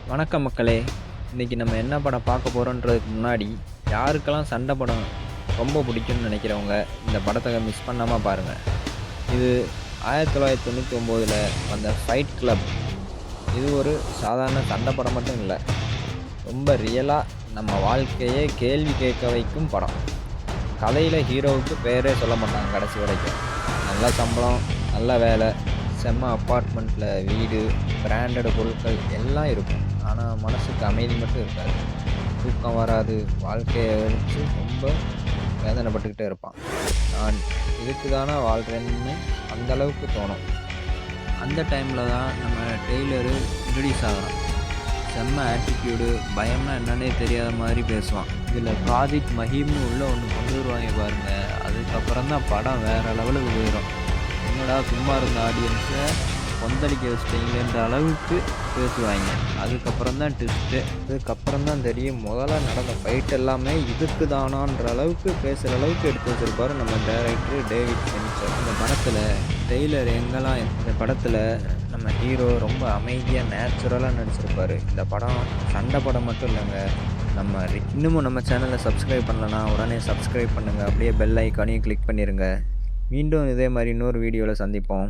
வணக்கம் மக்களே! இன்னைக்கு நம்ம என்ன படம் பார்க்க போறோன்றதுக்கு முன்னாடி, யாருக்கெல்லாம் சண்டை படம் ரொம்ப பிடிக்கும்னு நினைக்கிறவங்க, இந்த படத்த மிஸ் பண்ணாம பாருங்க. இது 1999ல வந்த ஃபைட் கிளப். இது ஒரு சாதாரண சண்டை படம் மட்டும் இல்ல. ரொம்ப ரியலா நம்ம வாழ்க்கையே கேள்வி கேட்க வைக்கும் படம். கதையில ஹீரோவுக்கு பேரே சொல்ல மாட்டாங்க கடைசி வரைக்கும். நல்ல சம்பளம், நல்ல வேலை, செம்ம அப்பார்ட்மெண்ட்ல வீடு, பிராண்டட் பொருட்கள் எல்லாம் இருக்கும். ஆனா மனசுக்கு அமைதி மட்டும் இருக்காது. தூக்கம் வராது. வாழ்க்கைய வச்சு ரொம்ப வேதனைப்பட்டுக்கிட்டே இருப்பான். நான் இதுக்கு தானா வாழ்றேன்னு அந்த அளவுக்கு தோணும். அந்த டைம்ல தான் நம்ம டெய்லரு இன்ட்ரடியூஸ் ஆகுறான். செம்ம ஆட்டிடியூடு, பயம்னா என்னன்னே தெரியாத மாதிரி பேசுவான். இதில் ப்ராஜெக்ட் மஹீம்னு உள்ள ஒன்று கொண்டு வருவாங்க பாருங்க. அதுக்கப்புறம் தான் படம் வேற லெவலுக்கு போயிடும். என்னடா சும்மா இருந்த ஆடியன்ஸை கொந்தளிக்க வச்சிட்டீங்கன்ற அளவுக்கு பேசுவாங்க. அதுக்கப்புறம் தான் ட்விஸ்ட்டு. அதுக்கப்புறம் தான் தெரியும் முதல்ல நடந்த ஃபைட் எல்லாமே இதுக்கு தானான்ற அளவுக்கு பேசுகிற அளவுக்கு எடுத்து வச்சிருப்பாரு நம்ம டைரக்டர் டேவிட் ஃபின்ச்சர். இந்த படத்தில் டெய்லர் எங்கெல்லாம் இந்த படத்தில் நம்ம ஹீரோ ரொம்ப அமைதியாக நேச்சுரலாக நடிச்சிருப்பார். இந்த படம் சண்டை படம் மட்டும் இல்லைங்க. இன்னமும் நம்ம சேனலை சப்ஸ்கிரைப் பண்ணலன்னா உடனே சப்ஸ்கிரைப் பண்ணுங்கள். அப்படியே பெல் ஐக்கானையும் கிளிக் பண்ணிடுங்க. மீண்டும் இதே மாதிரி இன்னொரு வீடியோவில் சந்திப்போம்.